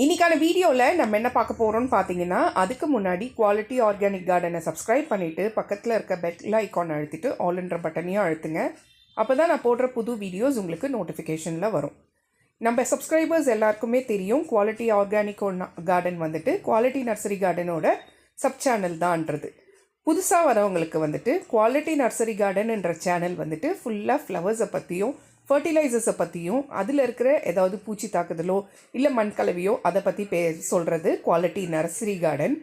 இன்றைக்கான வீடியோவில் நம்ம என்ன பார்க்க போகிறோம்னு பார்த்தீங்கன்னா, அதுக்கு முன்னாடி குவாலிட்டி ஆர்கானிக் கார்டனை சப்ஸ்கிரைப் பண்ணிவிட்டு பக்கத்தில் இருக்க பெல் ஐக்கான் அழுத்திட்டு ஆல்ன்ற பட்டனையும் அழுத்துங்க. அப்போ தான் நான் போடுற புது வீடியோஸ் உங்களுக்கு நோட்டிஃபிகேஷனில் வரும். நம்ம சப்ஸ்கிரைபர்ஸ் எல்லாருக்குமே தெரியும், குவாலிட்டி ஆர்கானிக் கார்டன் வந்துட்டு குவாலிட்டி நர்சரி கார்டனோட சப் சேனல் தான்ன்றது. புதுசாக வரவங்களுக்கு வந்துட்டு குவாலிட்டி நர்சரி கார்டன் என்ற சேனல் வந்துட்டு ஃபுல்லாக ஃப்ளவர்ஸை பற்றியும் ஃபர்டிலைசர்ஸை பற்றியும் அதில் இருக்கிற ஏதாவது பூச்சி தாக்குதலோ இல்லை மண் கலவையோ அதை பற்றி சொல்கிறது குவாலிட்டி நர்சரி கார்டன்.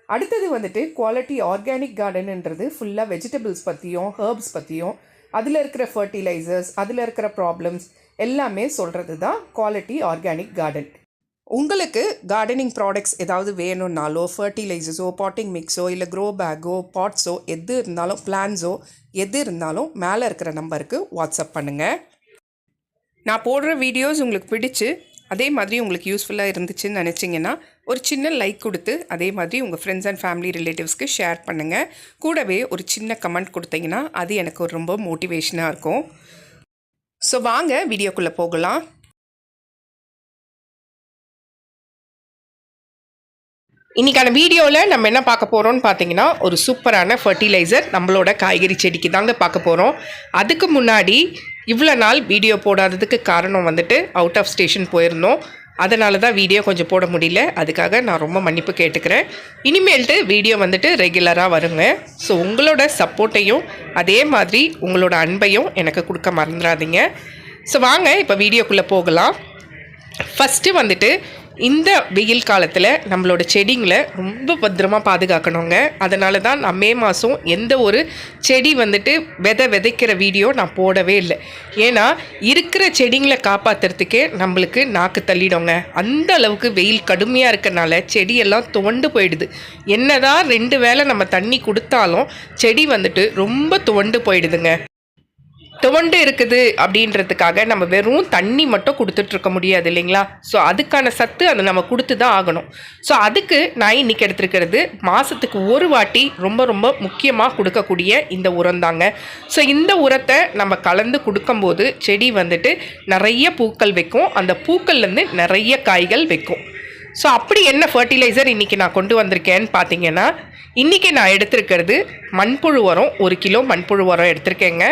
அடுத்தது வந்துட்டு குவாலிட்டி ஆர்கானிக் கார்டன்ன்றது ஃபுல்லாக வெஜிடபிள்ஸ் பற்றியும் ஹர்ப்ஸ் பற்றியும் அதில் இருக்கிற ஃபர்டிலைசர்ஸ் அதில் இருக்கிற ப்ராப்ளம்ஸ் எல்லாமே சொல்கிறது தான் குவாலிட்டி ஆர்கானிக் கார்டன். உங்களுக்கு கார்டனிங் ப்ராடக்ட்ஸ் ஏதாவது வேணும்னாலோ ஃபர்டிலைசர்ஸோ பாட்டிங் மிக்ஸோ இல்லை க்ரோ பேக்கோ பாட்ஸோ எது இருந்தாலும் பிளான்ஸோ எது இருந்தாலும் மேலே இருக்கிற நம்பருக்கு வாட்ஸ்அப் பண்ணுங்கள். நான் போடுற வீடியோஸ் உங்களுக்கு பிடிச்சு அதே மாதிரி உங்களுக்கு யூஸ்ஃபுல்லாக இருந்துச்சுன்னு நினச்சிங்கன்னா ஒரு சின்ன லைக் கொடுத்து அதே மாதிரி உங்கள் ஃப்ரெண்ட்ஸ் அண்ட் ஃபேமிலி ரிலேட்டிவ்ஸ்க்கு ஷேர் பண்ணுங்கள். கூடவே ஒரு சின்ன கமெண்ட் கொடுத்தீங்கன்னா அது எனக்கு ஒரு ரொம்ப மோட்டிவேஷனாக இருக்கும். ஸோ வாங்க வீடியோக்குள்ளே போகலாம். இன்றைக்கான வீடியோவில் நம்ம என்ன பார்க்க போகிறோம்னு பார்த்தீங்கன்னா, ஒரு சூப்பரான ஃபர்டிலைசர் நம்மளோட காய்கறி செடிக்கு தாங்க பார்க்க போகிறோம். அதுக்கு முன்னாடி இவ்வளோ நாள் வீடியோ போடாததுக்கு காரணம் வந்துட்டு அவுட் ஆஃப் ஸ்டேஷன் போயிருந்தோம். அதனால தான் வீடியோ கொஞ்சம் போட முடியல. அதுக்காக நான் ரொம்ப மன்னிப்பு கேட்டுக்கிறேன். இனிமேல்ட்டு வீடியோ வந்துட்டு ரெகுலராக வருங்க. ஸோ உங்களோட சப்போர்ட்டையும் அதே மாதிரி உங்களோட அன்பையும் எனக்கு கொடுக்க மறந்துடாதீங்க. ஸோ வாங்க இப்போ வீடியோக்குள்ளே போகலாம். ஃபஸ்ட்டு வந்துட்டு இந்த வெயில் காலத்தில் நம்மளோட செடிங்களை ரொம்ப பத்திரமாக பாதுகாக்கணுங்க. அதனால தான் நான் மே மாதம் எந்த ஒரு செடி வந்துட்டு விதைக்கிற வீடியோ நான் போடவே இல்லை. ஏன்னா இருக்கிற செடிங்களை காப்பாற்றுறதுக்கே நம்மளுக்கு நாக்கு தள்ளிடுங்க. அந்த அளவுக்கு வெயில் கடுமையாக இருக்கிறனால செடியெல்லாம் துவண்டு போயிடுது. என்னதான் 2 வேளை நம்ம தண்ணி கொடுத்தாலும் செடி வந்துட்டு ரொம்ப துவண்டு போயிடுதுங்க. துவண்டு இருக்குது அப்படின்றதுக்காக நம்ம வெறும் தண்ணி மட்டும் கொடுத்துட்ருக்க முடியாது இல்லைங்களா? ஸோ அதுக்கான சத்து அதை நம்ம கொடுத்து தான் ஆகணும். ஸோ அதுக்கு நான் இன்றைக்கி எடுத்துருக்கிறது மாதத்துக்கு ஒரு வாட்டி ரொம்ப ரொம்ப முக்கியமாக கொடுக்கக்கூடிய இந்த உரம் தாங்க. ஸோ இந்த உரத்தை நம்ம கலந்து கொடுக்கும்போது செடி வந்துட்டு நிறைய பூக்கள் வைக்கும். அந்த பூக்கள்லேருந்து நிறைய காய்கள் வைக்கும். ஸோ அப்படி என்ன ஃபர்டிலைசர் இன்றைக்கி நான் கொண்டு வந்திருக்கேன்னு பார்த்தீங்கன்னா, இன்றைக்கி நான் எடுத்திருக்கிறது மண்புழு உரம். 1 கிலோ மண்புழு உரம் எடுத்திருக்கேங்க.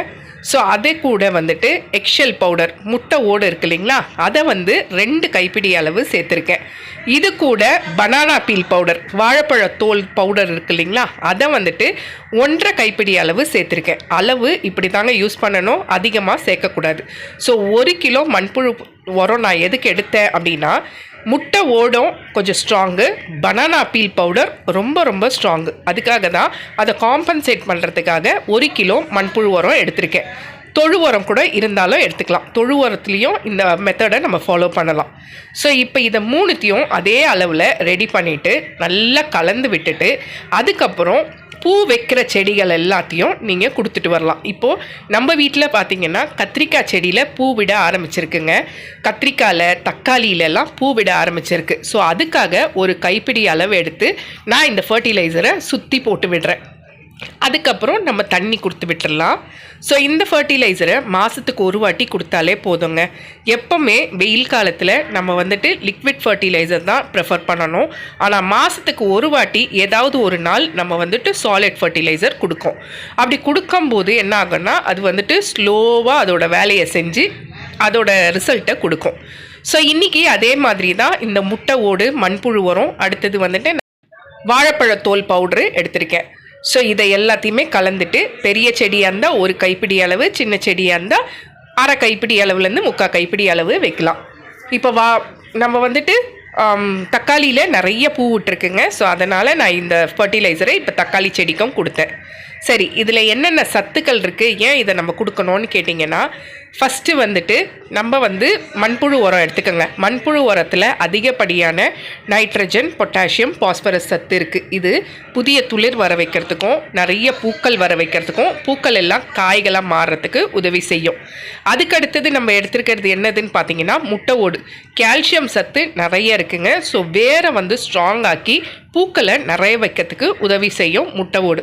ஸோ அதே கூட வந்துட்டு எக்ஷெல் பவுடர், முட்டை ஓடு இருக்கு இல்லைங்களா, அதை வந்து 2 கைப்பிடி அளவு சேர்த்துருக்கேன். இது கூட பனானா பீல் பவுடர், வாழைப்பழ தோல் பவுடர் இருக்கு இல்லைங்களா, அதை வந்துட்டு 1.5 கைப்பிடி அளவு சேர்த்துருக்கேன். அளவு இப்படி தாங்க யூஸ் பண்ணணும், அதிகமாக சேர்க்கக்கூடாது. ஸோ 1 கிலோ மண்புழு உரம் நான் எதுக்கு எடுத்தேன் அப்படின்னா, முட்டை ஓடும் கொஞ்சம் ஸ்ட்ராங்கு, பனானா பீல் பவுடர் ரொம்ப ரொம்ப ஸ்ட்ராங்கு. அதுக்காக தான் அதை காம்பன்சேட் பண்ணுறதுக்காக 1 கிலோ மண்புழு உரம் எடுத்திருக்கேன். தொழு உரம் கூட இருந்தாலும் எடுத்துக்கலாம். தொழு உரத்துலேயும் இந்த மெத்தடை நம்ம ஃபாலோ பண்ணலாம். ஸோ இப்போ இதை 3த்தையும் அதே அளவில் ரெடி பண்ணிவிட்டு நல்லா கலந்து விட்டுட்டு அதுக்கப்புறம் பூ வைக்கிற செடிகள் எல்லாத்தையும் நீங்கள் கொடுத்துட்டு வரலாம். இப்போது நம்ம வீட்டில் பார்த்திங்கன்னா கத்திரிக்காய் செடியில் பூ விட ஆரம்பிச்சிருக்குங்க. கத்திரிக்காயில் தக்காளியிலெல்லாம் பூ விட ஆரம்பிச்சிருக்கு. ஸோ அதுக்காக ஒரு கைப்பிடி அளவு எடுத்து நான் இந்த ஃபர்டிலைசரை சுற்றி போட்டு விடுறேன். அதுக்கப்புறம் நம்ம தண்ணி கொடுத்து விட்டுடலாம். ஸோ இந்த ஃபர்டிலைசரை மாதத்துக்கு ஒரு வாட்டி கொடுத்தாலே போதுங்க. எப்போவுமே வெயில் காலத்தில் நம்ம வந்துட்டு லிக்விட் ஃபர்டிலைசர் தான் ப்ரிஃபர் பண்ணணும். ஆனால் மாதத்துக்கு ஒரு வாட்டி ஏதாவது ஒரு நாள் நம்ம வந்துட்டு சாலிட் ஃபர்டிலைசர் கொடுக்கும். அப்படி கொடுக்கும்போது என்ன ஆகும்னா, அது வந்துட்டு ஸ்லோவாக அதோட வேலையை செஞ்சு அதோட ரிசல்ட்டை கொடுக்கும். ஸோ இன்றைக்கி அதே மாதிரி தான் இந்த முட்டை ஓடு மண்புழு உரம், அடுத்தது வந்துட்டு வாழைப்பழத்தோல் பவுட்ரு எடுத்திருக்கேன். ஸோ இதை எல்லாத்தையுமே கலந்துட்டு பெரிய செடியாக இருந்தால் 1 கைப்பிடி அளவு, சின்ன செடியாக இருந்தால் 1/2 கைப்பிடி அளவுலேருந்து 3/4 கைப்பிடி அளவு வைக்கலாம். இப்போ நம்ம வந்துட்டு தக்காளியில் நிறைய பூ விட்டுருக்குங்க. ஸோ அதனால் நான் இந்த ஃபர்டிலைசரை இப்போ தக்காளி செடிக்கும் கொடுத்தேன். சரி, இதில் என்னென்ன சத்துக்கள் இருக்குது, ஏன் இதை நம்ம கொடுக்கணும்னு கேட்டிங்கன்னா, ஃபஸ்ட்டு வந்துட்டு நம்ம வந்து மண்புழு உரம் எடுத்துக்கோங்க. மண்புழு உரத்தில் அதிகப்படியான நைட்ரஜன், பொட்டாசியம், பாஸ்பரஸ் சத்து இருக்குது. இது புதிய துளிர் வர வைக்கிறதுக்கும் நிறைய பூக்கள் வர வைக்கிறதுக்கும் பூக்கள் எல்லாம் காய்களாக மாறுறதுக்கு உதவி செய்யும். அதுக்கடுத்தது நம்ம எடுத்துருக்கிறது என்னதுன்னு பார்த்தீங்கன்னா, முட்டை ஓடு. கால்சியம் சத்து நிறைய இருக்குங்க. ஸோ வேரை வந்து ஸ்ட்ராங் ஆக்கி பூக்களை நிறைய வைக்கிறதுக்கு உதவி செய்யும் முட்டை ஓடு.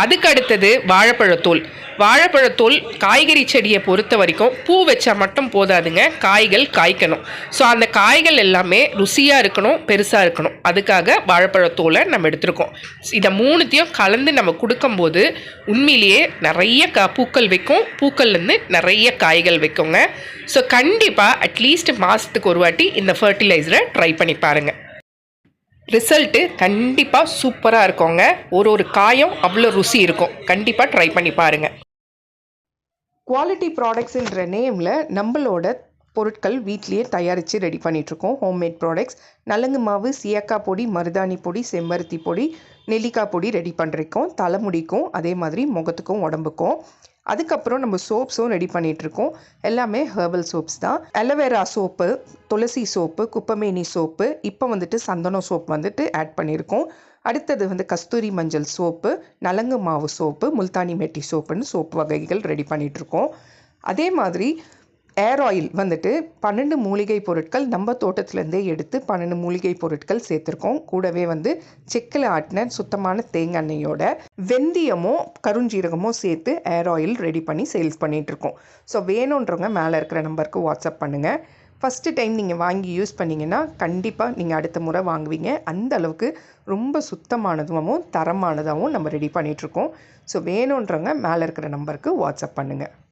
அதுக்கு அடுத்தது வாழைப்பழத்தோல். வாழைப்பழத்தோல் காய்கறி செடியை பொறுத்த வரைக்கும் பூ வச்சா மட்டும் போதாதுங்க, காய்கள் காய்க்கணும். ஸோ அந்த காய்கள் எல்லாமே ருசியாக இருக்கணும், பெருசாக இருக்கணும். அதுக்காக வாழைப்பழத்தோலை நம்ம எடுத்துருக்கோம். இதை மூணுத்தையும் கலந்து நம்ம கொடுக்கும்போது உண்மையிலேயே நிறைய பூக்கள் வைக்கும், பூக்கள்லேருந்து நிறைய காய்கள் வைக்குங்க. ஸோ கண்டிப்பாக அட்லீஸ்ட் மாதத்துக்கு ஒரு வாட்டி இந்த ஃபர்டிலைசரை ட்ரை பண்ணி பாருங்கள். ரிசல்ட்டு கண்டிப்பாக சூப்பராக இருக்குங்க. ஒரு காயும் அவ்வளோ ருசி இருக்கும். கண்டிப்பாக ட்ரை பண்ணி பாருங்கள். குவாலிட்டி ப்ராடக்ட்ஸுன்ற நேமில் நம்மளோட பொருட்கள் வீட்லேயே தயாரித்து ரெடி பண்ணிகிட்ருக்கோம். ஹோம்மேட் ப்ராடக்ட்ஸ், நலங்கு மாவு, சீயக்காய் பொடி, மருதாணி பொடி, செம்பருத்தி பொடி, நெல்லிக்காய் பொடி ரெடி பண்ணிருக்கோம். தலைமுடிக்கும், அதே மாதிரி முகத்துக்கும் உடம்புக்கும். அதுக்கப்புறம் நம்ம சோப்ஸும் ரெடி பண்ணிகிட்ருக்கோம். எல்லாமே ஹெர்பல் சோப்ஸ் தான். அலோவேரா சோப்பு, துளசி சோப்பு, குப்பமேனி சோப்பு, இப்போ வந்துட்டு சந்தனம் சோப் வந்துட்டு ஆட் பண்ணியிருக்கோம். அடுத்தது கஸ்தூரி மஞ்சள் சோப்பு, நலங்கு மாவு சோப்பு, முல்தானி மெட்டி சோப்புன்னு சோப்பு வகைகள் ரெடி பண்ணிகிட்ருக்கோம். அதே மாதிரி ஏர் ஆயில் 12 மூலிகை பொருட்கள் நம்ம தோட்டத்துலேருந்தே எடுத்து 12 மூலிகை பொருட்கள் சேர்த்துருக்கோம். கூடவே செக்கில் ஆட்டின சுத்தமான தேங்காய் எண்ணெயோட வெந்தயமும் கருஞ்சீரகமும் சேர்த்து ஏர் ஆயில் ரெடி பண்ணி சேல்ஸ் பண்ணிகிட்ருக்கோம். ஸோ வேணுன்றவங்க மேலே இருக்கிற நம்பருக்கு வாட்ஸ்அப் பண்ணுங்கள். ஃபஸ்ட்டு டைம் நீங்கள் வாங்கி யூஸ் பண்ணிங்கன்னா கண்டிப்பாக நீங்கள் அடுத்த முறை வாங்குவீங்க. அந்த அளவுக்கு ரொம்ப சுத்தமானதாகவும் தரமானதாகவும் நம்ம ரெடி பண்ணிகிட்ருக்கோம். ஸோ வேணுன்றவங்க மேலே இருக்கிற நம்பருக்கு வாட்ஸ்அப் பண்ணுங்கள்.